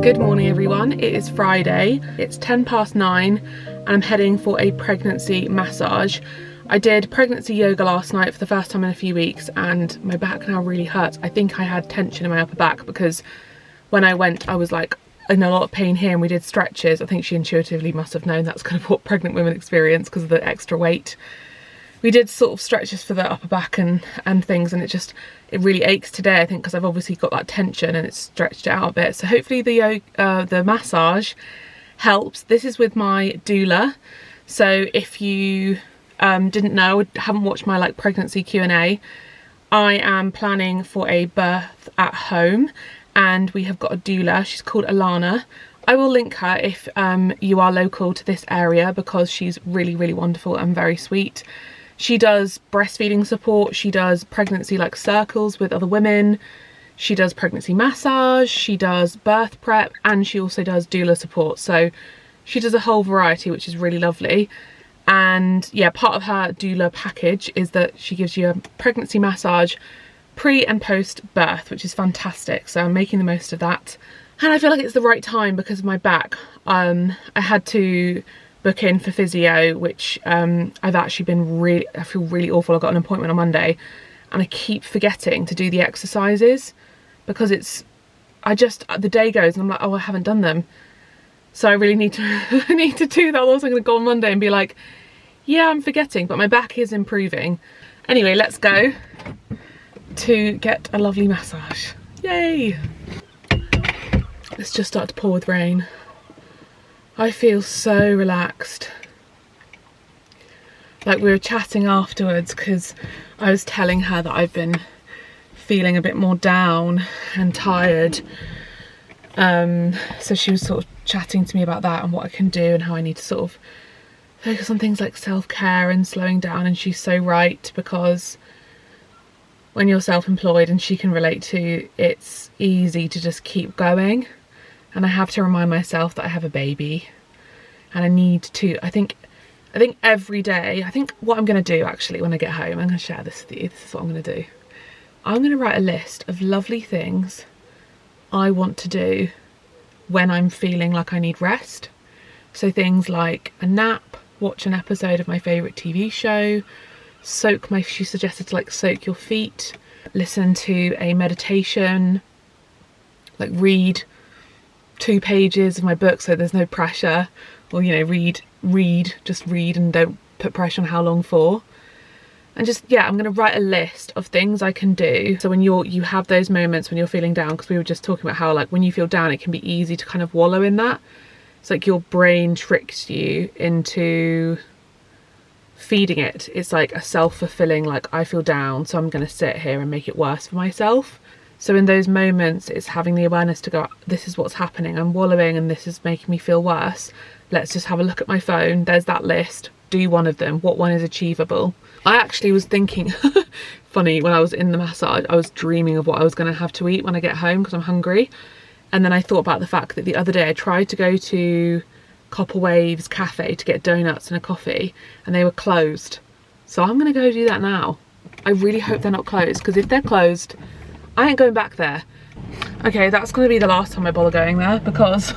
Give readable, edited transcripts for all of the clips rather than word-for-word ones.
Good morning everyone, it is Friday, it's 9:10 and I'm heading for a pregnancy massage. I did pregnancy yoga last night for the first time in a few weeks and my back now really hurts. I think I had tension in my upper back because when I went I was like in a lot of pain here, and we did stretches. I think she intuitively must have known that's kind of what pregnant women experience because of the extra weight. We did sort of stretches for the upper back and things, and it really aches today, I think, because I've obviously got that tension and it's stretched it out a bit. So hopefully the massage helps. This is with my doula. So if you didn't know, haven't watched my like pregnancy Q&A, I am planning for a birth at home and we have got a doula. She's called Alana. I will link her if you are local to this area because she's really, really wonderful and very sweet. She does breastfeeding support, she does pregnancy like circles with other women, she does pregnancy massage, she does birth prep, and she also does doula support. So she does a whole variety, which is really lovely. And yeah, part of her doula package is that she gives you a pregnancy massage pre and post birth, which is fantastic. So I'm making the most of that. And I feel like it's the right time because of my back. I had to book in for physio, which I've actually been I feel really awful. I got an appointment on Monday and I keep forgetting to do the exercises because the day goes and I'm like, oh, I haven't done them. So I really need to I need to do that. Otherwise I'm going to go on Monday and be like, yeah, I'm forgetting, but my back is improving. Anyway, let's go to get a lovely massage. Yay! It's just started to pour with rain. I feel so relaxed. Like, we were chatting afterwards because I was telling her that I've been feeling a bit more down and tired. So she was sort of chatting to me about that and what I can do and how I need to sort of focus on things like self-care and slowing down. And she's so right, because when you're self-employed, and she can relate to, it's easy to just keep going. And I have to remind myself that I have a baby and I need to, I think every day, I think what I'm going to do actually when I get home, I'm going to share this with you. This is what I'm going to do. I'm going to write a list of lovely things I want to do when I'm feeling like I need rest. So things like a nap, watch an episode of my favourite TV show, she suggested to like soak your feet, listen to a meditation, like read 2 pages of my book so there's no pressure, or you know, just read and don't put pressure on how long for. And just, yeah, I'm going to write a list of things I can do. So when you have those moments when you're feeling down, because we were just talking about how like when you feel down it can be easy to kind of wallow in that. It's like your brain tricks you into feeding it. It's like a self-fulfilling, like, I feel down so I'm going to sit here and make it worse for myself. So in those moments, it's having the awareness to go, this is what's happening, I'm wallowing and this is making me feel worse. Let's just have a look at my phone. There's that list. Do one of them. What one is achievable? I actually was thinking, funny, when I was in the massage, I was dreaming of what I was going to have to eat when I get home because I'm hungry. And then I thought about the fact that the other day I tried to go to Copper Waves Cafe to get donuts and a coffee and they were closed. So I'm going to go do that now. I really hope they're not closed, because if they're closed, I ain't going back there. Okay, that's going to be the last time I bother going there because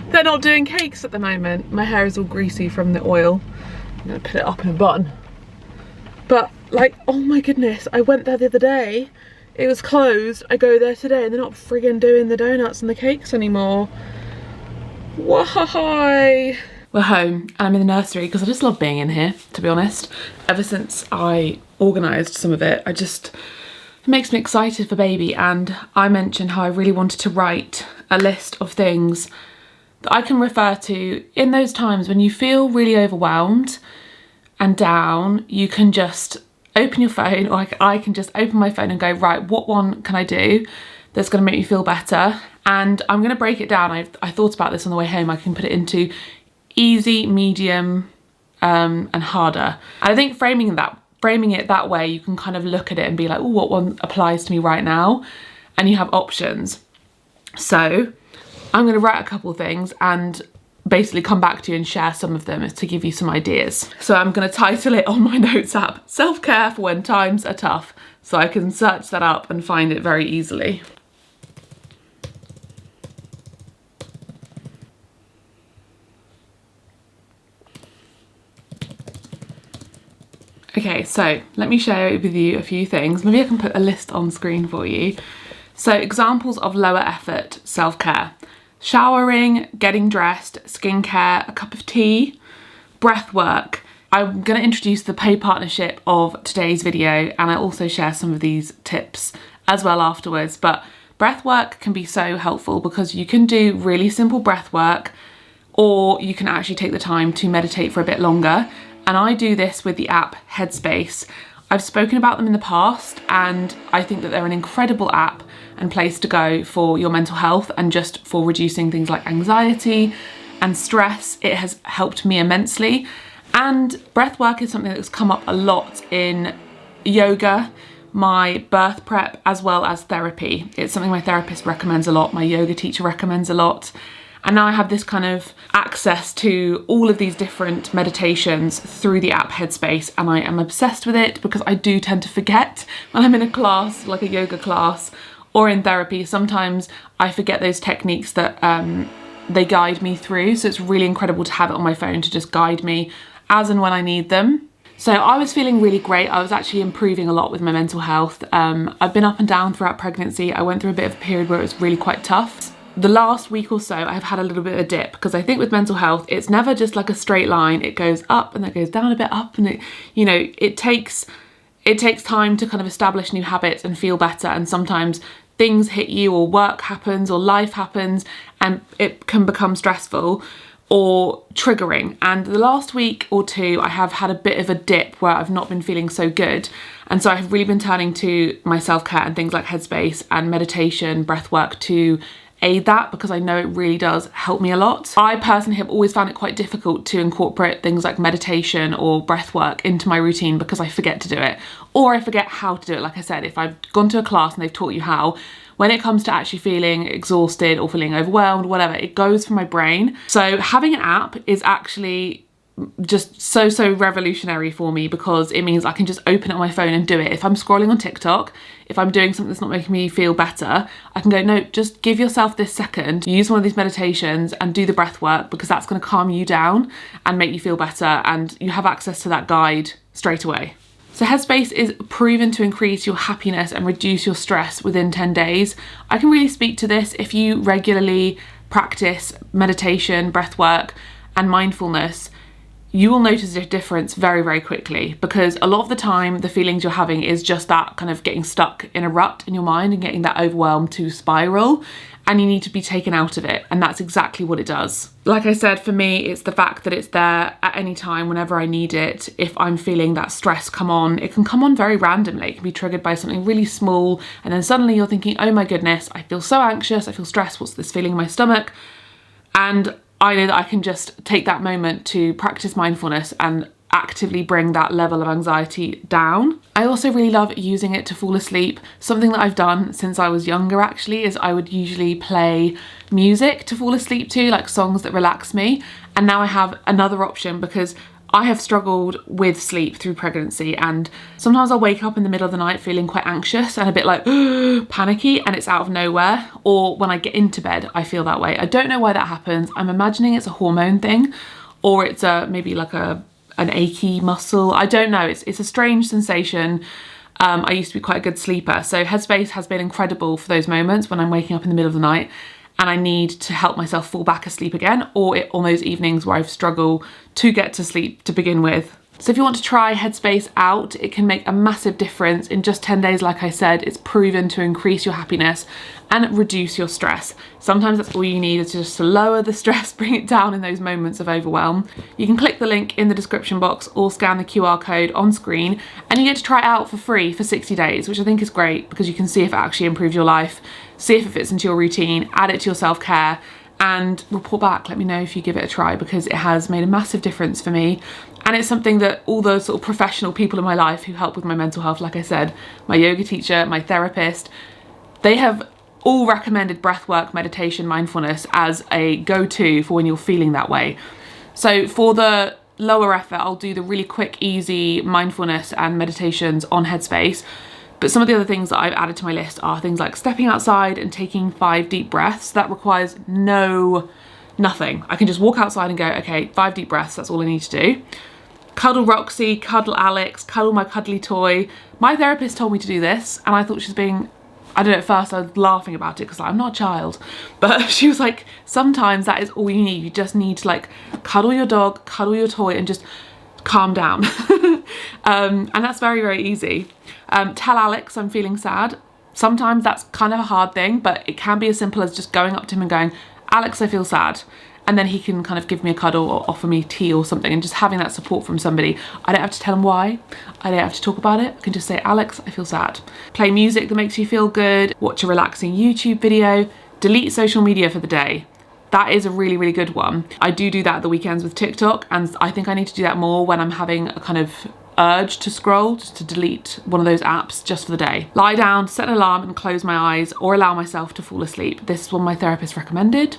they're not doing cakes at the moment. My hair is all greasy from the oil. I'm going to put it up in a bun. But like, oh my goodness, I went there the other day. It was closed. I go there today and they're not friggin' doing the donuts and the cakes anymore. Why? We're home and I'm in the nursery because I just love being in here, to be honest. Ever since I organised some of it, it makes me excited for baby. And I mentioned how I really wanted to write a list of things that I can refer to in those times when you feel really overwhelmed and down. You can just open your phone, or I can just open my phone and go, right, what one can I do that's going to make me feel better. And I'm going to break it down. I thought about this on the way home. I can put it into easy, medium, and harder. And I think framing it that way, you can kind of look at it and be like, oh, what one applies to me right now? And you have options. So I'm going to write a couple of things and basically come back to you and share some of them to give you some ideas. So I'm going to title it on my notes app, Self-Care for When Times Are Tough. So I can search that up and find it very easily. Okay, so let me share with you a few things. Maybe I can put a list on screen for you. So examples of lower effort self-care: showering, getting dressed, skincare, a cup of tea, breath work. I'm going to introduce the paid partnership of today's video, and I'll also share some of these tips as well afterwards. But breath work can be so helpful because you can do really simple breath work, or you can actually take the time to meditate for a bit longer. And I do this with the app Headspace. I've spoken about them in the past, and I think that they're an incredible app and place to go for your mental health and just for reducing things like anxiety and stress. It has helped me immensely. And breath work is something that's come up a lot in yoga, my birth prep, as well as therapy. It's something my therapist recommends a lot, my yoga teacher recommends a lot. And now I have this kind of access to all of these different meditations through the app Headspace, and I am obsessed with it because I do tend to forget when I'm in a class, like a yoga class, or in therapy. Sometimes I forget those techniques that they guide me through. So it's really incredible to have it on my phone to just guide me as and when I need them. So I was feeling really great. I was actually improving a lot with my mental health. I've been up and down throughout pregnancy. I went through a bit of a period where it was really quite tough. The last week or so, I've had a little bit of a dip because I think with mental health, it's never just like a straight line. It goes up and then it goes down a bit, up, and it takes time to kind of establish new habits and feel better. And sometimes things hit you, or work happens, or life happens, and it can become stressful or triggering. And the last week or two, I have had a bit of a dip where I've not been feeling so good. And so I've really been turning to my self-care and things like Headspace and meditation, breath work to aid that, because I know it really does help me a lot. I personally have always found it quite difficult to incorporate things like meditation or breath work into my routine because I forget to do it, or I forget how to do it. Like I said, if I've gone to a class and they've taught you how, when it comes to actually feeling exhausted or feeling overwhelmed, whatever, it goes from my brain. So having an app is actually just so revolutionary for me, because it means I can just open it on my phone and do it. If I'm scrolling on TikTok, if I'm doing something that's not making me feel better, I can go, no, just give yourself this second, use one of these meditations and do the breath work, because that's going to calm you down and make you feel better, and you have access to that guide straight away. So Headspace is proven to increase your happiness and reduce your stress within 10 days. I can really speak to this. If you regularly practice meditation, breath work and mindfulness, you will notice a difference very quickly, because a lot of the time the feelings you're having is just that kind of getting stuck in a rut in your mind and getting that overwhelmed to spiral, and you need to be taken out of it, and that's exactly what it does. Like I said, for me, it's the fact that it's there at any time whenever I need it. If I'm feeling that stress come on, it can come on very randomly. It can be triggered by something really small, and then suddenly you're thinking, oh my goodness, I feel so anxious, I feel stressed, what's this feeling in my stomach? And I know that I can just take that moment to practice mindfulness and actively bring that level of anxiety down. I also really love using it to fall asleep. Something that I've done since I was younger actually is I would usually play music to fall asleep to, like songs that relax me. And now I have another option, because I have struggled with sleep through pregnancy, and sometimes I'll wake up in the middle of the night feeling quite anxious and a bit like panicky, and it's out of nowhere. Or when I get into bed, I feel that way. I don't know why that happens. I'm imagining it's a hormone thing, or it's maybe like an achy muscle. I don't know. It's a strange sensation. I used to be quite a good sleeper. So Headspace has been incredible for those moments when I'm waking up in the middle of the night and I need to help myself fall back asleep again, or on those evenings where I've struggled to get to sleep to begin with. So if you want to try Headspace out, it can make a massive difference. In just 10 days, like I said, it's proven to increase your happiness and reduce your stress. Sometimes that's all you need, is just to lower the stress, bring it down in those moments of overwhelm. You can click the link in the description box or scan the QR code on screen, and you get to try it out for free for 60 days, which I think is great because you can see if it actually improves your life. see if it fits into your routine, add it to your self-care, and report back. Let me know if you give it a try, because it has made a massive difference for me. And it's something that all the sort of professional people in my life who help with my mental health, like I said, my yoga teacher, my therapist, they have all recommended breathwork, meditation, mindfulness as a go-to for when you're feeling that way. So for the lower effort, I'll do the really quick, easy mindfulness and meditations on Headspace. But some of the other things that I've added to my list are things like stepping outside and taking 5 deep breaths. That requires nothing. I can just walk outside and go, okay, 5 deep breaths, that's all I need to do. Cuddle Roxy, cuddle Alex, cuddle my cuddly toy. My therapist told me to do this, and I thought she was being, I don't know, at first I was laughing about it because I'm not a child, but she was like, sometimes that is all you need. You just need to like cuddle your dog, cuddle your toy, and just calm down. And that's very, very easy. Tell Alex I'm feeling sad. Sometimes that's kind of a hard thing, but it can be as simple as just going up to him and going, Alex, I feel sad. And then he can kind of give me a cuddle or offer me tea or something, and just having that support from somebody. I don't have to tell him why. I don't have to talk about it. I can just say, Alex, I feel sad. Play music that makes you feel good. Watch a relaxing YouTube video. Delete social media for the day. That is a really, really good one. I do that at the weekends with TikTok, and I think I need to do that more when I'm having a kind of urge to scroll, just to delete one of those apps just for the day. Lie down, set an alarm and close my eyes, or allow myself to fall asleep. This is what my therapist recommended,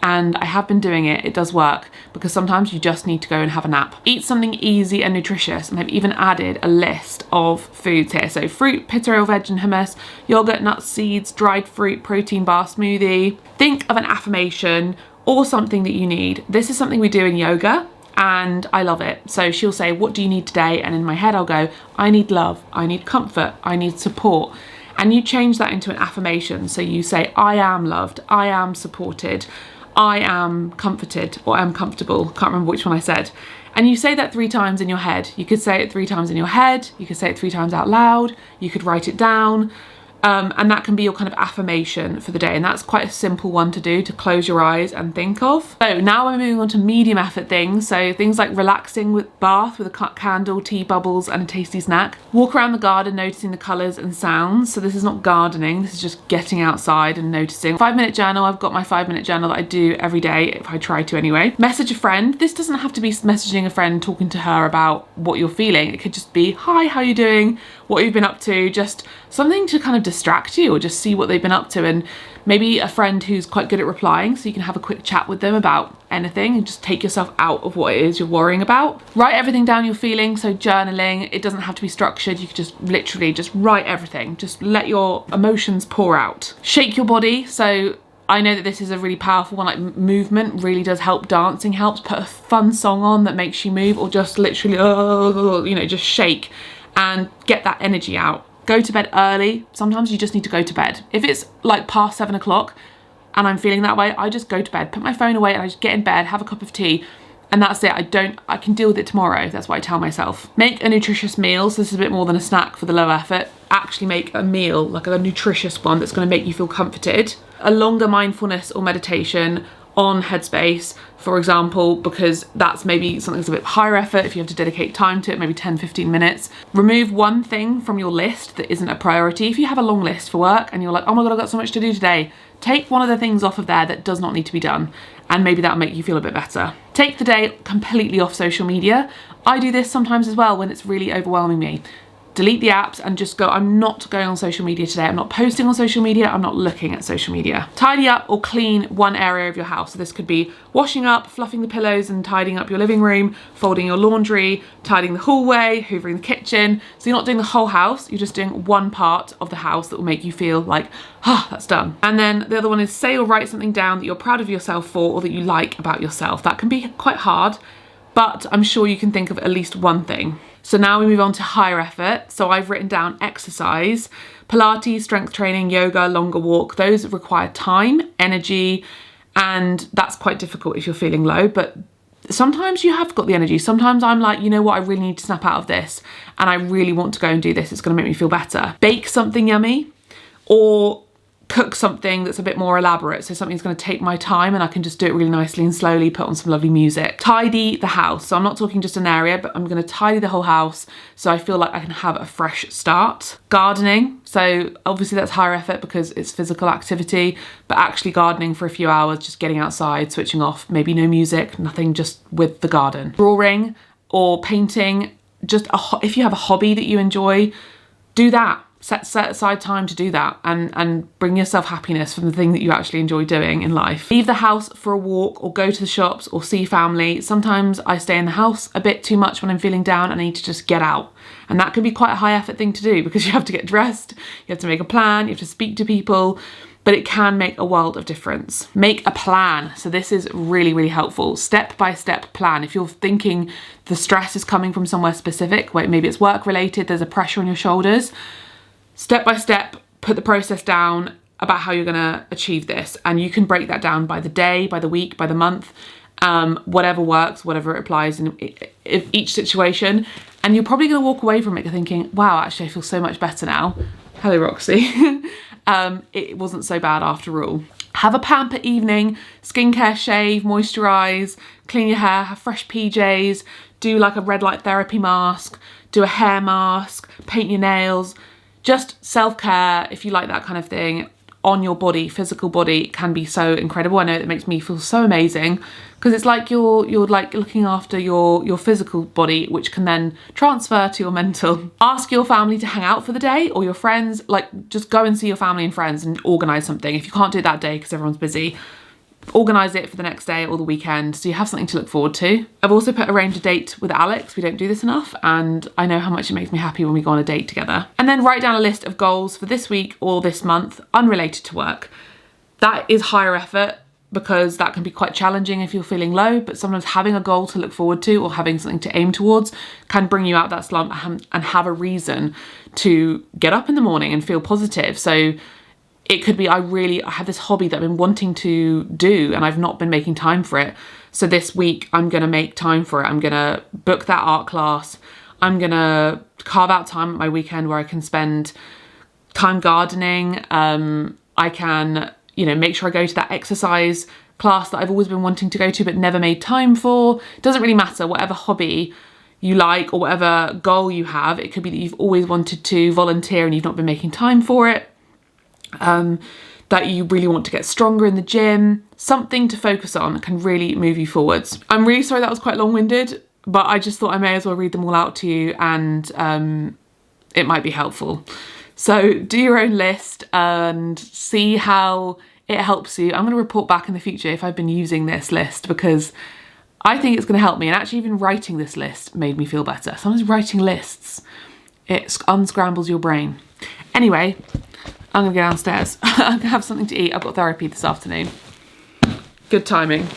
and I have been doing it. It does work, because sometimes you just need to go and have a nap. Eat something easy and nutritious, and I've even added a list of foods here. So fruit, pita oil, veg and hummus, yogurt, nuts, seeds, dried fruit, protein bar, smoothie. Think of an affirmation or something that you need. This is something we do in yoga, and I love it. So she'll say, what do you need today? And in my head I'll go, I need love, I need comfort, I need support. And you change that into an affirmation. So you say, I am loved, I am supported, I am comforted, or I'm comfortable. Can't remember which one I said. And you say that 3 times in your head. You could say it 3 times in your head. You could say it 3 times out loud. You could write it down. And that can be your kind of affirmation for the day. And that's quite a simple one to do, to close your eyes and think of. So now we're moving on to medium effort things. So things like relaxing with bath with a candle, tea bubbles and a tasty snack. Walk around the garden noticing the colours and sounds. So this is not gardening, this is just getting outside and noticing. 5-minute journal. I've got my 5-minute journal that I do every day, if I try to anyway. Message a friend. This doesn't have to be messaging a friend, talking to her about what you're feeling. It could just be, hi, how you doing? What you've been up to? Just something to kind of distract you, or just see what they've been up to. And maybe a friend who's quite good at replying, so you can have a quick chat with them about anything and just take yourself out of what it is you're worrying about. Write everything down you're feeling. So journaling, it doesn't have to be structured. You could just literally just write everything. Just let your emotions pour out. Shake your body. So I know that this is a really powerful one, like movement really does help. Dancing helps. Put a fun song on that makes you move, or just literally, you know, just shake and get that energy out. Go to bed early. Sometimes you just need to go to bed. If it's like past 7 o'clock and I'm feeling that way, I just go to bed, put my phone away, and I just get in bed, have a cup of tea, and that's it. I can deal with it tomorrow. That's what I tell myself. Make a nutritious meal. So this is a bit more than a snack for the low effort. Actually make a meal, like a nutritious one that's going to make you feel comforted. A longer mindfulness or meditation on Headspace, for example, because that's maybe something that's a bit higher effort. If you have to dedicate time to it, maybe 10-15 minutes. Remove one thing from your list that isn't a priority. If you have a long list for work and you're like, oh my God, I've got so much to do today, take one of the things off of there that does not need to be done, and maybe that'll make you feel a bit better. Take the day completely off social media. I do this sometimes as well when it's really overwhelming me. Delete the apps and just go, I'm not going on social media today. I'm not posting on social media. I'm not looking at social media. Tidy up or clean one area of your house. So this could be washing up, fluffing the pillows and tidying up your living room, folding your laundry, tidying the hallway, hoovering the kitchen. So you're not doing the whole house. You're just doing one part of the house that will make you feel like, ah, that's done. And then the other one is say or write something down that you're proud of yourself for, or that you like about yourself. That can be quite hard, but I'm sure you can think of at least one thing. So now we move on to higher effort. So I've written down exercise, Pilates, strength training, yoga, longer walk. Those require time, energy, and that's quite difficult if you're feeling low, but sometimes you have got the energy. Sometimes I'm like, you know what, I really need to snap out of this and I really want to go and do this. It's gonna make me feel better. Bake something yummy, or cook something that's a bit more elaborate, so something's going to take my time and I can just do it really nicely and slowly, put on some lovely music. Tidy the house, so I'm not talking just an area, but I'm going to tidy the whole house so I feel like I can have a fresh start. Gardening, so obviously that's higher effort because it's physical activity, but actually gardening for a few hours, just getting outside, switching off, maybe no music, nothing, just with the garden. Drawing or painting, just if you have a hobby that you enjoy, do that. Set aside time to do that and bring yourself happiness from the thing that you actually enjoy doing in life. Leave the house for a walk or go to the shops or see family. Sometimes I stay in the house a bit too much when I'm feeling down and I need to just get out. And that can be quite a high effort thing to do because you have to get dressed, you have to make a plan, you have to speak to people, but it can make a world of difference. Make a plan. So this is really, really helpful. Step-by-step plan. If you're thinking the stress is coming from somewhere specific, where maybe it's work related, there's a pressure on your shoulders, step by step, put the process down about how you're gonna achieve this. And you can break that down by the day, by the week, by the month, whatever works, whatever applies in each situation. And you're probably gonna walk away from it thinking, wow, actually I feel so much better now. Hello, Roxy. It wasn't so bad after all. Have a pamper evening, skincare, shave, moisturize, clean your hair, have fresh PJs, do like a red light therapy mask, do a hair mask, paint your nails. Just self-care, if you like that kind of thing, on your body, physical body, can be so incredible. I know it makes me feel so amazing because it's like you're like looking after your physical body, which can then transfer to your mental. Ask your family to hang out for the day or your friends, like just go and see your family and friends and organise something. If you can't do it that day because everyone's busy, organise it for the next day or the weekend so you have something to look forward to. I've also arranged a date with Alex. We don't do this enough and I know how much it makes me happy when we go on a date together. And then write down a list of goals for this week or this month unrelated to work. That is higher effort because that can be quite challenging if you're feeling low, but sometimes having a goal to look forward to or having something to aim towards can bring you out that slump and have a reason to get up in the morning and feel positive. So it could be, I have this hobby that I've been wanting to do and I've not been making time for it. So this week I'm gonna make time for it. I'm gonna book that art class. I'm gonna carve out time at my weekend where I can spend time gardening. I can, make sure I go to that exercise class that I've always been wanting to go to but never made time for. It doesn't really matter, whatever hobby you like or whatever goal you have. It could be that you've always wanted to volunteer and you've not been making time for it. That you really want to get stronger in the gym, something to focus on can really move you forwards. I'm really sorry that was quite long-winded, but I just thought I may as well read them all out to you and it might be helpful. So do your own list and see how it helps you. I'm going to report back in the future if I've been using this list because I think it's going to help me, and actually even writing this list made me feel better. Sometimes writing lists, it unscrambles your brain. Anyway, I'm gonna go downstairs. I'm gonna have something to eat. I've got therapy this afternoon. Good timing.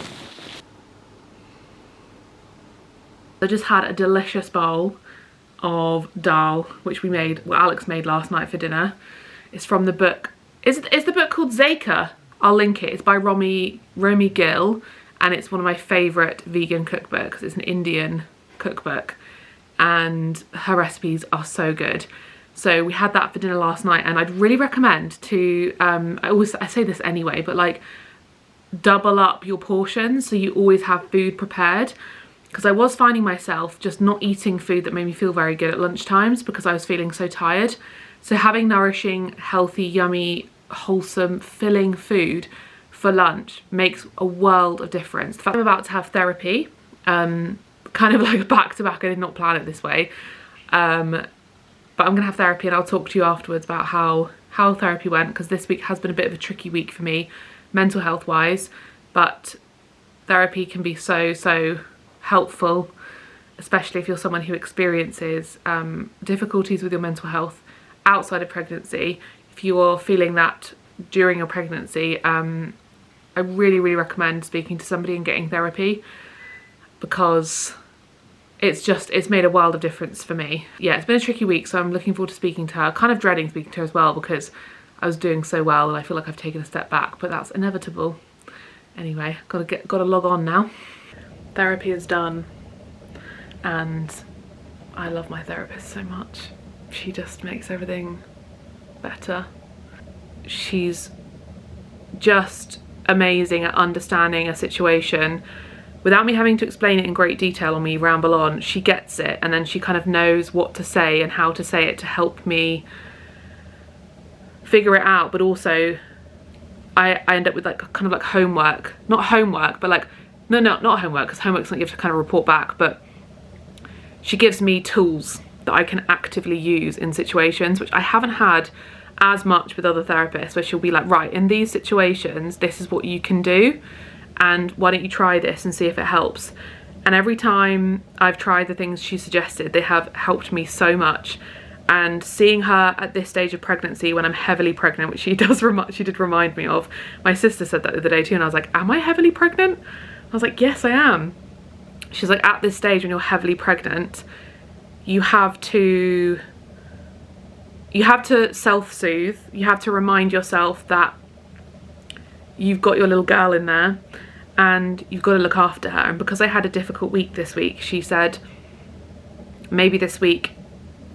I just had a delicious bowl of dal, which Alex made last night for dinner. It's from the book. Is the book called Zeka? I'll link it. It's by Romy Gill, and it's one of my favourite vegan cookbooks. It's an Indian cookbook, and her recipes are so good. So we had that for dinner last night, and I'd really recommend to, I say this anyway, but like double up your portions so you always have food prepared, because I was finding myself just not eating food that made me feel very good at lunchtimes because I was feeling so tired. So having nourishing, healthy, yummy, wholesome, filling food for lunch makes a world of difference. The fact I'm about to have therapy, kind of like back to back, I did not plan it this way. But I'm gonna have therapy and I'll talk to you afterwards about how therapy went, because this week has been a bit of a tricky week for me, mental health wise, but therapy can be so helpful, especially if you're someone who experiences difficulties with your mental health outside of pregnancy. If you're feeling that during your pregnancy, I really recommend speaking to somebody and getting therapy, because it's made a world of difference for me. Yeah, it's been a tricky week, so I'm looking forward to speaking to her. Kind of dreading speaking to her as well because I was doing so well and I feel like I've taken a step back, but that's inevitable. Anyway, gotta log on now. Therapy is done and I love my therapist so much. She just makes everything better. She's just amazing at understanding a situation without me having to explain it in great detail or me ramble on. She gets it, and then she kind of knows what to say and how to say it to help me figure it out. But also I end up with like kind of like homework, not homework, but like not homework, because homework's not, you have to kind of report back, but she gives me tools that I can actively use in situations, which I haven't had as much with other therapists, where she'll be like, right, in these situations this is what you can do, and why don't you try this and see if it helps. And every time I've tried the things she suggested, they have helped me so much. And seeing her at this stage of pregnancy, when I'm heavily pregnant, which she did remind me of. My sister said that the other day too, and I was like, am I heavily pregnant? I was like, yes, I am. She's like, at this stage when you're heavily pregnant, you have to self-soothe. You have to remind yourself that you've got your little girl in there and you've got to look after her. And because I had a difficult week this week, she said, maybe this week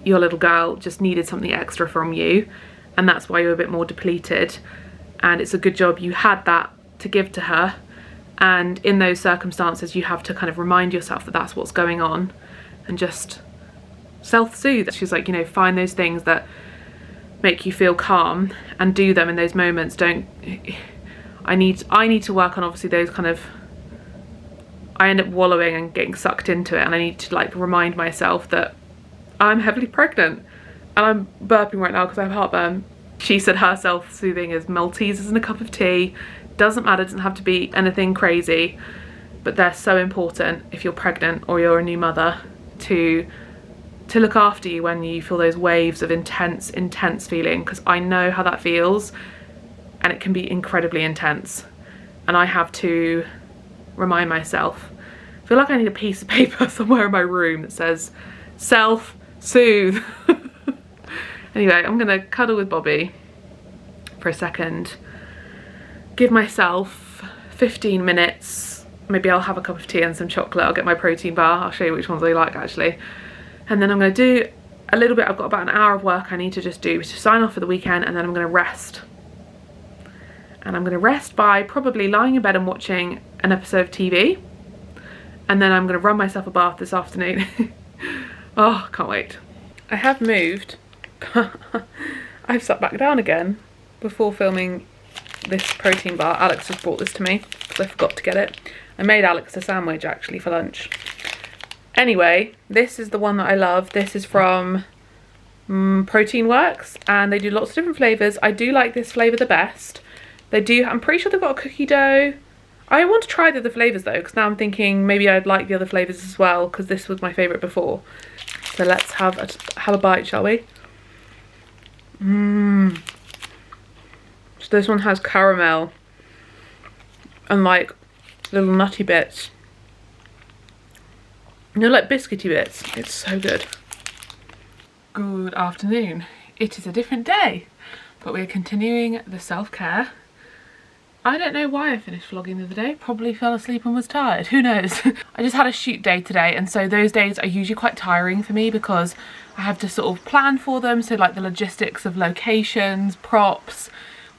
your little girl just needed something extra from you, and that's why you're a bit more depleted, and it's a good job you had that to give to her. And in those circumstances you have to kind of remind yourself that that's what's going on, and just self-soothe. She's like, you know, find those things that make you feel calm and do them in those moments. I need to work on, obviously, those kind of, I end up wallowing and getting sucked into it, and I need to like remind myself that I'm heavily pregnant. And I'm burping right now because I have heartburn. She said her self-soothing is Maltesers and a cup of tea. Doesn't matter, doesn't have to be anything crazy, but they're so important if you're pregnant or you're a new mother, to look after you when you feel those waves of intense feeling, because I know how that feels, and it can be incredibly intense. And I have to remind myself. I feel like I need a piece of paper somewhere in my room that says self-soothe. Anyway, I'm gonna cuddle with Bobby for a second, give myself 15 minutes, maybe I'll have a cup of tea and some chocolate, I'll get my protein bar, I'll show you which ones I like actually, and then I'm gonna do a little bit. I've got about an hour of work I need to just do to sign off for the weekend, and then I'm gonna rest. And I'm gonna rest by probably lying in bed and watching an episode of TV, and then I'm gonna run myself a bath this afternoon. Oh, can't wait. I have moved. I've sat back down again before filming this protein bar. Alex just brought this to me because I forgot to get it. I made Alex a sandwich actually for lunch. Anyway, this is the one that I love. This is from Protein Works, and they do lots of different flavours. I do like this flavour the best. They do, I'm pretty sure they've got a cookie dough. I want to try the other flavours though, because now I'm thinking maybe I'd like the other flavours as well, because this was my favourite before. So let's have a bite, shall we? So this one has caramel and like little nutty bits. You know, like biscuity bits. It's so good. Good afternoon. It is a different day, but we're continuing the self-care. I don't know why I finished vlogging the other day. Probably fell asleep and was tired. Who knows? I just had a shoot day today, and so those days are usually quite tiring for me because I have to sort of plan for them. So like the logistics of locations, props,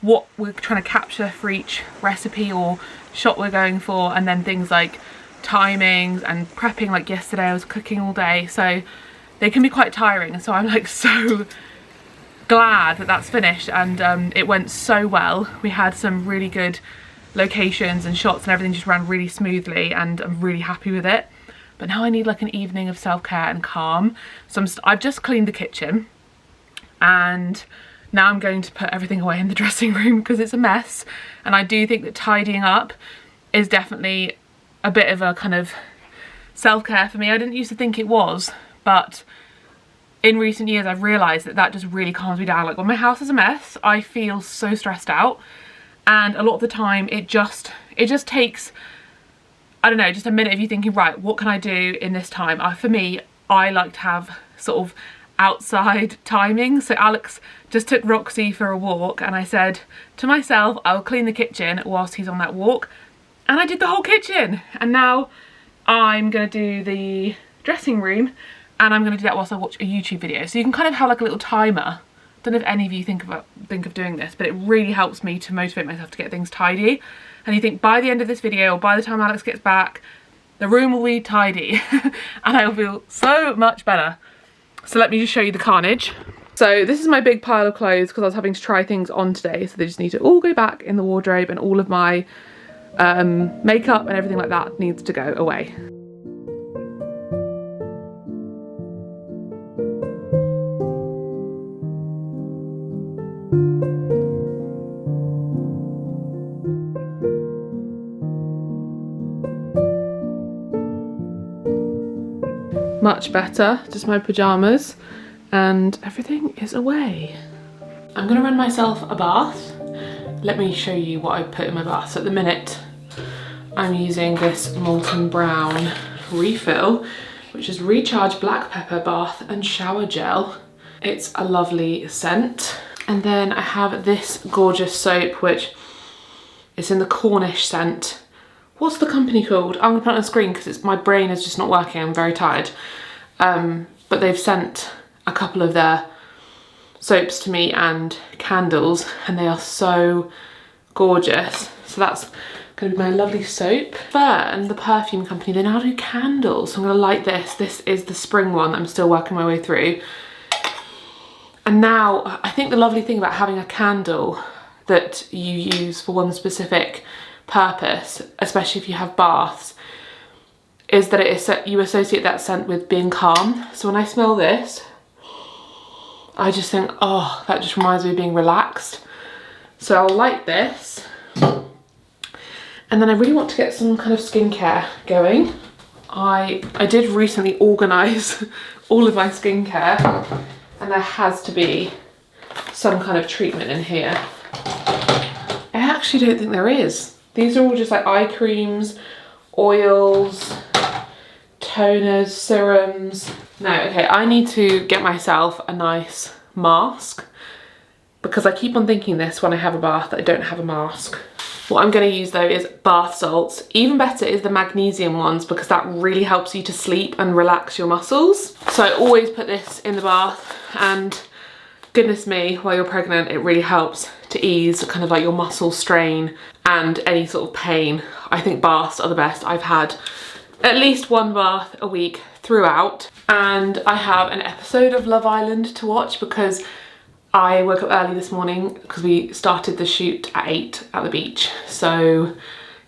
what we're trying to capture for each recipe or shot we're going for, and then things like timings and prepping. Like yesterday I was cooking all day, so they can be quite tiring. And so I'm like so glad that that's finished, and it went so well. We had some really good locations and shots and everything just ran really smoothly, and I'm really happy with it. But now I need like an evening of self-care and calm. So I've just cleaned the kitchen, and now I'm going to put everything away in the dressing room because it's a mess. And I do think that tidying up is definitely a bit of a kind of self-care for me. I didn't used to think it was, but in recent years I've realised that that just really calms me down. Like when my house is a mess, I feel so stressed out, and a lot of the time it just takes, I don't know, just a minute of you thinking, right, what can I do in this time? For me, I like to have sort of outside timing. So Alex just took Roxy for a walk, and I said to myself, I'll clean the kitchen whilst he's on that walk, and I did the whole kitchen. And now I'm gonna do the dressing room, and I'm going to do that whilst I watch a YouTube video. So you can kind of have like a little timer don't know if any of you think of doing this, but it really helps me to motivate myself to get things tidy. And you think by the end of this video, or by the time Alex gets back, the room will be tidy and I will feel so much better. So let me just show you the carnage. So this is my big pile of clothes because I was having to try things on today, so they just need to all go back in the wardrobe, and all of my makeup and everything like that needs to go away. Much better, just my pyjamas and everything is away. I'm gonna run myself a bath. Let me show you what I put in my bath. So at the minute I'm using this Molten Brown refill, which is Recharge Black Pepper Bath and Shower Gel. It's a lovely scent. And then I have this gorgeous soap, which is in the Cornish scent. What's the company called? I'm gonna put it on the screen because my brain is just not working, I'm very tired. But they've sent a couple of their soaps to me and candles, and they are so gorgeous. So that's gonna be my lovely soap. Fern, the perfume company, they now do candles. So I'm gonna light this. This is the spring one that I'm still working my way through. And now, I think the lovely thing about having a candle that you use for one specific purpose, especially if you have baths, is that you associate that scent with being calm. So when I smell this, I just think, oh, that just reminds me of being relaxed. So I'll light this. And then I really want to get some kind of skincare going. I did recently organise all of my skincare, and there has to be some kind of treatment in here. I actually don't think there is. These are all just like eye creams, oils, toners, serums. No, okay, I need to get myself a nice mask because I keep on thinking this when I have a bath that I don't have a mask. What I'm going to use though is bath salts. Even better is the magnesium ones because that really helps you to sleep and relax your muscles. So I always put this in the bath, and goodness me, while you're pregnant, it really helps to ease kind of like your muscle strain and any sort of pain. I think baths are the best. I've had at least one bath a week throughout, and I have an episode of Love Island to watch because I woke up early this morning because we started the shoot at 8 at the beach. So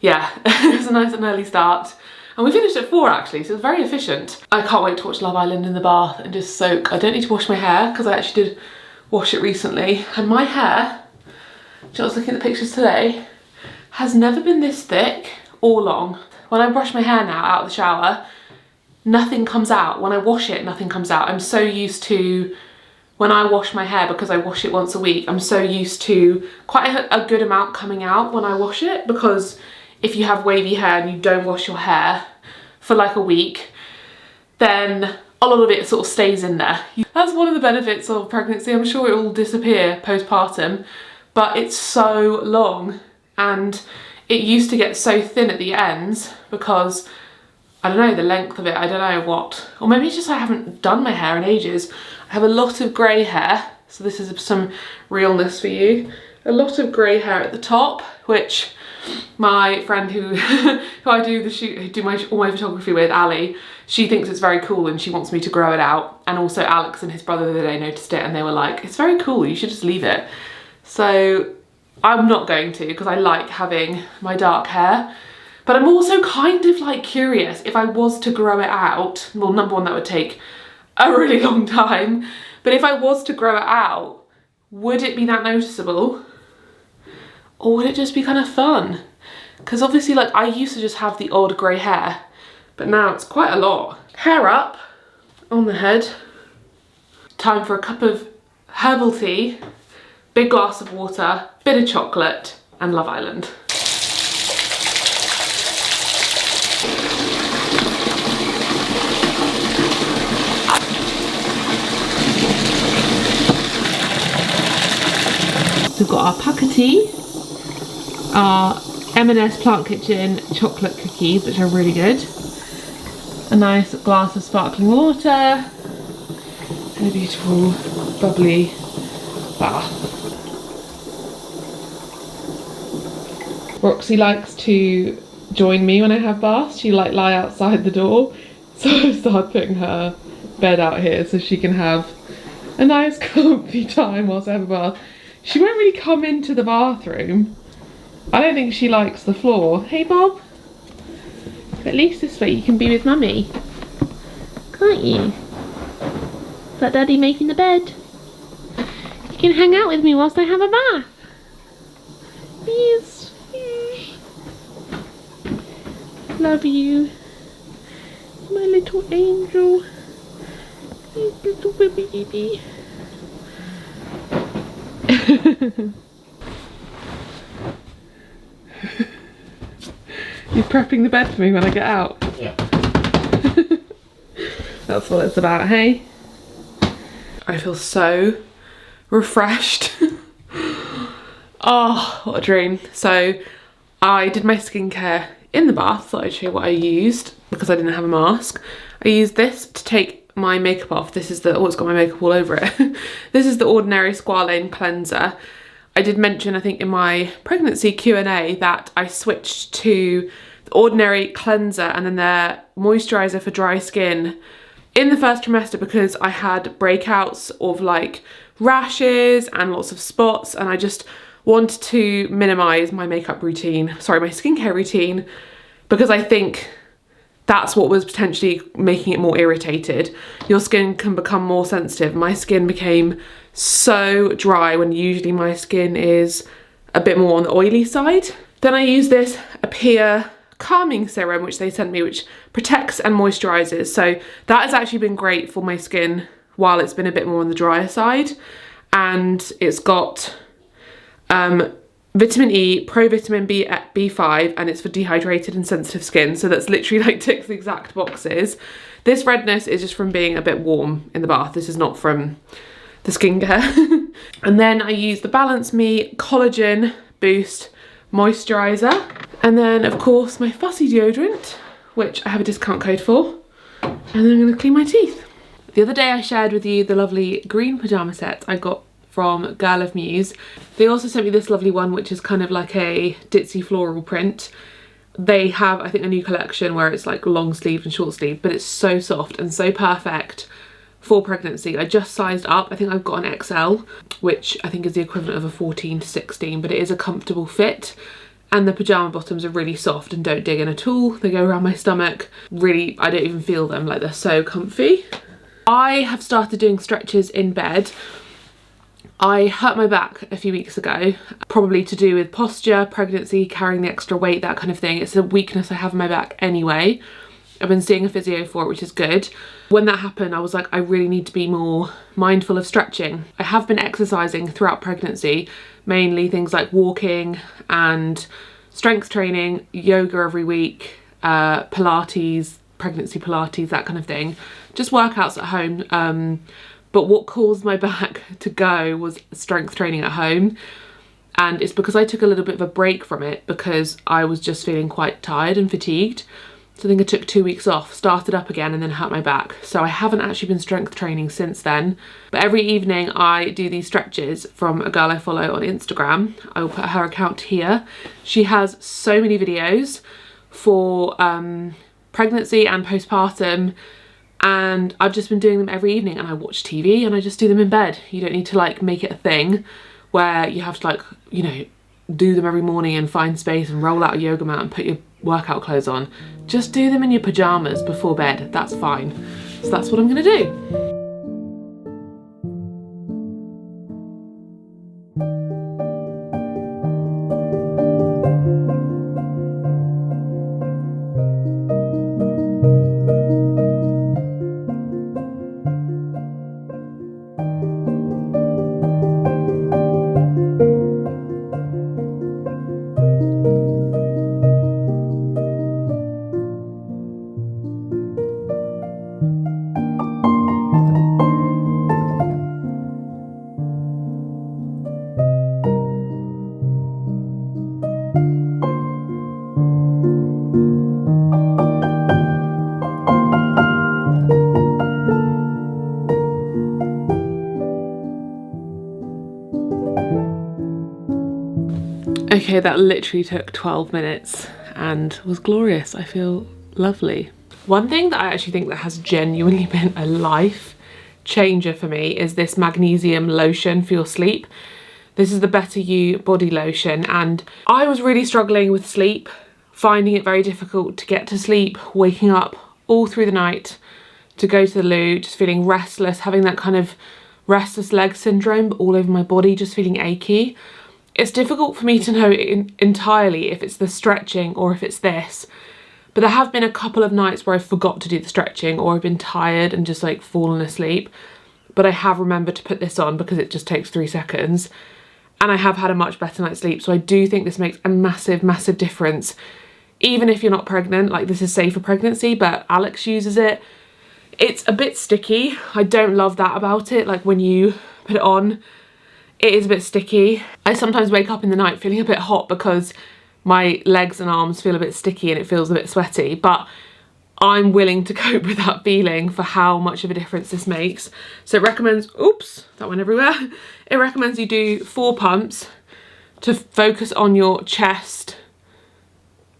yeah, it was a nice and early start. And we finished at 4 actually, so it was very efficient. I can't wait to watch Love Island in the bath and just soak. I don't need to wash my hair because I actually did wash it recently. And my hair, I was looking at the pictures today, has never been this thick or long. When I brush my hair now out of the shower, nothing comes out. When I wash it, nothing comes out. I'm so used to, when I wash my hair, because I wash it once a week, I'm so used to quite a good amount coming out when I wash it, because if you have wavy hair and you don't wash your hair for like a week, then a lot of it sort of stays in there. That's one of the benefits of pregnancy. I'm sure it will disappear postpartum, but it's so long, and it used to get so thin at the ends because, I don't know, the length of it, I don't know what. Or maybe it's just I haven't done my hair in ages. I have a lot of grey hair, so this is some realness for you. A lot of grey hair at the top, which my friend who I do the shoot, who do all my photography with, Ali, she thinks it's very cool and she wants me to grow it out. And also Alex and his brother the other day noticed it and they were like, it's very cool, you should just leave it. So I'm not going to, because I like having my dark hair. But I'm also kind of like curious if I was to grow it out. Well, number one, that would take a really long time. But if I was to grow it out, would it be that noticeable? Or would it just be kind of fun? Because obviously, like, I used to just have the odd grey hair, but now it's quite a lot. Hair up on the head. Time for a cup of herbal tea, big glass of water, bit of chocolate, and Love Island. So we've got our Pukka tea, our M&S Plant Kitchen chocolate cookies, which are really good, a nice glass of sparkling water, and a beautiful bubbly bath. Roxy likes to join me when I have baths. She like lie outside the door, so I started putting her bed out here so she can have a nice comfy time whilst I have a bath. She won't really come into the bathroom. I don't think she likes the floor. Hey Bob, at least this way you can be with Mummy, can't you? Is that Daddy making the bed? You can hang out with me whilst I have a bath. Yes. Love you, my little angel, little baby. You're prepping the bed for me when I get out? Yeah. That's what it's about, hey? I feel so refreshed. Oh, what a dream. So I did my skincare in the bath. Thought I'd show you what I used because I didn't have a mask. I used this to take my makeup off. This is the, oh, it's got my makeup all over it. This is the Ordinary Squalane Cleanser. I did mention, I think in my pregnancy Q&A, that I switched to the Ordinary Cleanser and then their moisturiser for dry skin in the first trimester because I had breakouts of like rashes and lots of spots, and I just wanted to minimise my makeup routine, sorry, my skincare routine, because I think that's what was potentially making it more irritated. Your skin can become more sensitive. My skin became so dry when usually my skin is a bit more on the oily side. Then I use this Appear calming serum which they sent me, which protects and moisturizes. So that has actually been great for my skin while it's been a bit more on the drier side. And it's got vitamin E, provitamin B5, and it's for dehydrated and sensitive skin. So that's literally like ticks the exact boxes. This redness is just from being a bit warm in the bath. This is not from the skincare. And then I use the Balance Me Collagen Boost Moisturiser. And then of course my Fussy deodorant, which I have a discount code for. And then I'm gonna clean my teeth. The other day I shared with you the lovely green pyjama set I got from Girl of Muse. They also sent me this lovely one which is kind of like a ditzy floral print. They have, I think, a new collection where it's like long sleeve and short sleeve, but it's so soft and so perfect for pregnancy. I just sized up. I think I've got an XL, which I think is the equivalent of a 14 to 16, but it is a comfortable fit. And the pyjama bottoms are really soft and don't dig in at all. They go around my stomach. Really, I don't even feel them, like they're so comfy. I have started doing stretches in bed. I hurt my back a few weeks ago, probably to do with posture, pregnancy, carrying the extra weight, that kind of thing. It's a weakness I have in my back anyway. I've been seeing a physio for it, which is good. When that happened, I was like, I really need to be more mindful of stretching. I have been exercising throughout pregnancy, mainly things like walking and strength training, yoga every week, Pilates, pregnancy Pilates, that kind of thing. Just workouts at home. But what caused my back to go was strength training at home. And it's because I took a little bit of a break from it because I was just feeling quite tired and fatigued. So I think I took 2 weeks off, started up again, and then hurt my back. So I haven't actually been strength training since then. But every evening I do these stretches from a girl I follow on Instagram. I will put her account here. She has so many videos for pregnancy and postpartum. And I've just been doing them every evening, and I watch TV and I just do them in bed. You don't need to like make it a thing where you have to like, you know, do them every morning and find space and roll out a yoga mat and put your workout clothes on. Just do them in your pajamas before bed, that's fine. So that's what I'm gonna do. Okay, that literally took 12 minutes and was glorious. I feel lovely. One thing that I actually think that has genuinely been a life changer for me is this magnesium lotion for your sleep. This is the Better You body lotion, and I was really struggling with sleep, finding it very difficult to get to sleep, waking up all through the night to go to the loo, just feeling restless, having that kind of restless leg syndrome all over my body, just feeling achy. It's difficult for me to know entirely if it's the stretching or if it's this, but there have been a couple of nights where I forgot to do the stretching or I've been tired and just like fallen asleep, but I have remembered to put this on because it just takes 3 seconds. And I have had a much better night's sleep. So I do think this makes a massive, massive difference. Even if you're not pregnant, like this is safe for pregnancy, but Alex uses it. It's a bit sticky. I don't love that about it. Like when you put it on, it is a bit sticky. I sometimes wake up in the night feeling a bit hot because my legs and arms feel a bit sticky and it feels a bit sweaty, but I'm willing to cope with that feeling for how much of a difference this makes. So it recommends, oops, that went everywhere. It recommends you do 4 pumps to focus on your chest,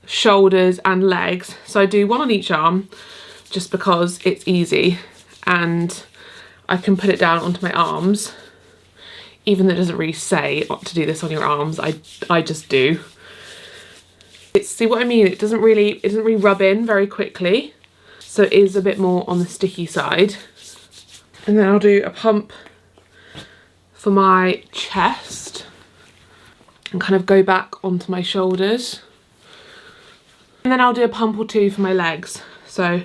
shoulders and legs. So I do 1 on each arm just because it's easy and I can put it down onto my arms, even though it doesn't really say to do this on your arms. I just do. See what I mean? It doesn't really rub in very quickly, so it is a bit more on the sticky side. And then I'll do a pump for my chest and kind of go back onto my shoulders. And then I'll do a pump or 2 for my legs. So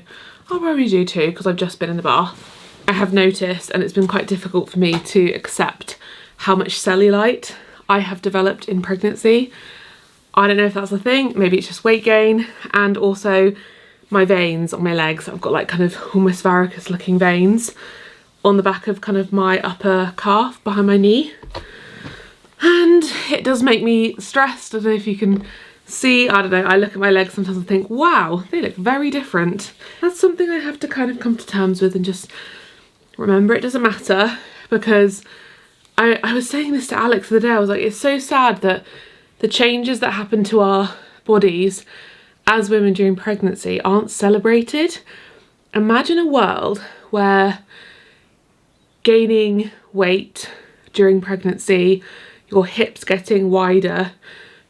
I'll probably do 2 because I've just been in the bath. I have noticed, and it's been quite difficult for me to accept how much cellulite I have developed in pregnancy. I don't know if that's a thing, maybe it's just weight gain, and also my veins on my legs. I've got like kind of almost varicose looking veins on the back of kind of my upper calf behind my knee. And it does make me stressed. I don't know if you can see, I don't know, I look at my legs sometimes and think, wow, they look very different. That's something I have to kind of come to terms with and just remember it doesn't matter, because I was saying this to Alex the other day, I was like, it's so sad that the changes that happen to our bodies as women during pregnancy aren't celebrated. Imagine a world where gaining weight during pregnancy, your hips getting wider,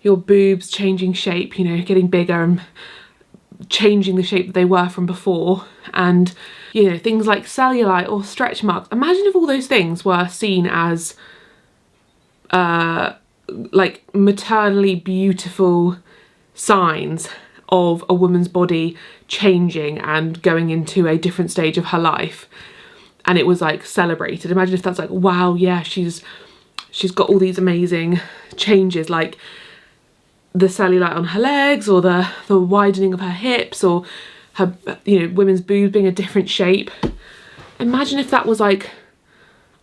your boobs changing shape, you know, getting bigger and changing the shape that they were from before, and, you know, things like cellulite or stretch marks. Imagine if all those things were seen as like maternally beautiful signs of a woman's body changing and going into a different stage of her life, and it was like celebrated. Imagine if that's like, wow, yeah, she's got all these amazing changes, like the cellulite on her legs, or the widening of her hips, or her, you know, women's boobs being a different shape. Imagine if that was like,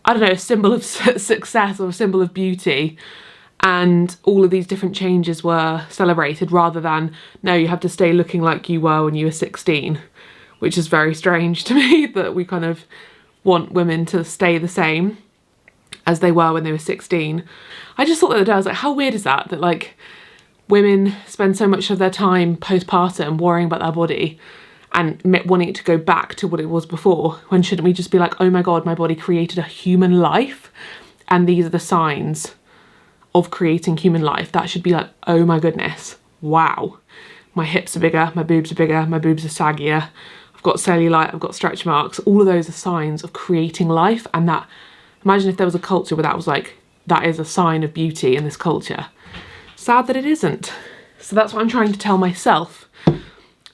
I don't know, a symbol of success or a symbol of beauty, and all of these different changes were celebrated, rather than, no, you have to stay looking like you were when you were 16, which is very strange to me, that we kind of want women to stay the same as they were when they were 16. I just thought the other day, I was like, how weird is that like women spend so much of their time postpartum worrying about their body and wanting it to go back to what it was before, when shouldn't we just be like, oh my god, my body created a human life and these are the signs of creating human life. That should be like, oh my goodness, wow, my hips are bigger, my boobs are bigger, my boobs are saggier, I've got cellulite, I've got stretch marks. All of those are signs of creating life. And that, imagine if there was a culture where that was like, that is a sign of beauty in this culture. Sad that it isn't. So that's what I'm trying to tell myself.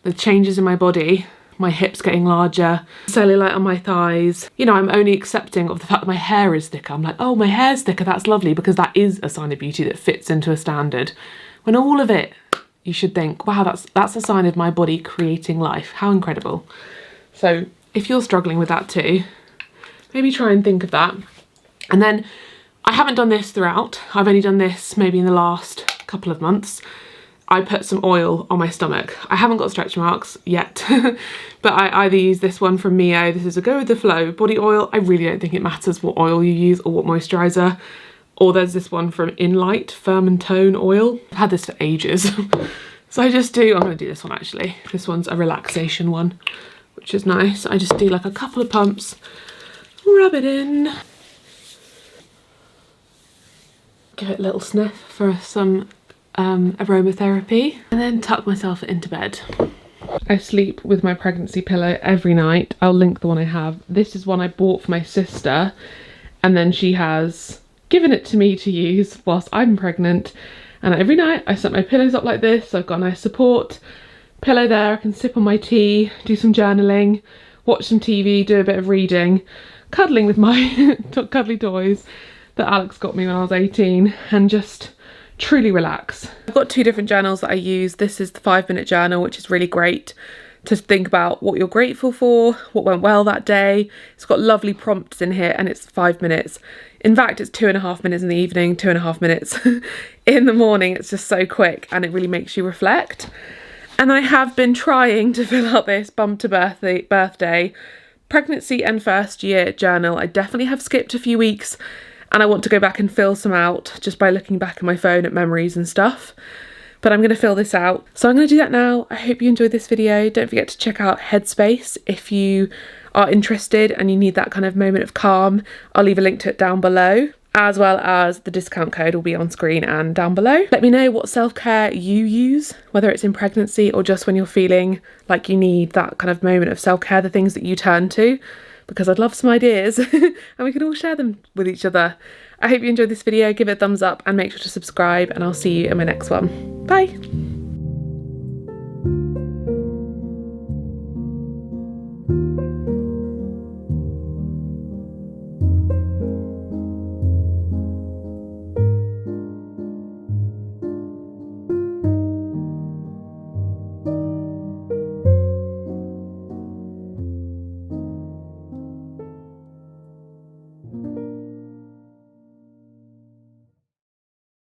The changes in my body, my hips getting larger, cellulite on my thighs. You know, I'm only accepting of the fact that my hair is thicker. I'm like, oh, my hair's thicker, that's lovely, because that is a sign of beauty that fits into a standard. When all of it, you should think, wow, that's a sign of my body creating life. How incredible. So if you're struggling with that too, maybe try and think of that. And then I haven't done this throughout. I've only done this maybe in the last couple of months. I put some oil on my stomach. I haven't got stretch marks yet, but I either use this one from Mio. This is a Go With The Flow body oil. I really don't think it matters what oil you use or what moisturiser. Or there's this one from Inlight, Firm and Tone Oil. I've had this for ages. So I'm going to do this one actually. This one's a relaxation one, which is nice. I just do like a couple of pumps, rub it in. Give it a little sniff for some aromatherapy, and then tuck myself into bed. I sleep with my pregnancy pillow every night. I'll link the one I have. This is one I bought for my sister, and then she has given it to me to use whilst I'm pregnant. And every night I set my pillows up like this, so I've got a nice support pillow there. I can sip on my tea, do some journaling, watch some TV, do a bit of reading, cuddling with my cuddly toys that Alex got me when I was 18, and just truly relax. I've got two different journals that I use. This is the 5-minute journal, which is really great to think about what you're grateful for, what went well that day. It's got lovely prompts in here, and it's 5 minutes. In fact, it's 2.5 minutes in the evening, 2.5 minutes in the morning. It's just so quick, and it really makes you reflect. And I have been trying to fill out this bum to birthday, pregnancy and first year journal. I definitely have skipped a few weeks, and I want to go back and fill some out just by looking back at my phone at memories and stuff. But I'm going to fill this out. So I'm going to do that now. I hope you enjoyed this video. Don't forget to check out Headspace if you are interested and you need that kind of moment of calm. I'll leave a link to it down below, as well as the discount code will be on screen and down below. Let me know what self-care you use, whether it's in pregnancy or just when you're feeling like you need that kind of moment of self-care, the things that you turn to, because I'd love some ideas and we can all share them with each other. I hope you enjoyed this video. Give it a thumbs up and make sure to subscribe, and I'll see you in my next one. Bye.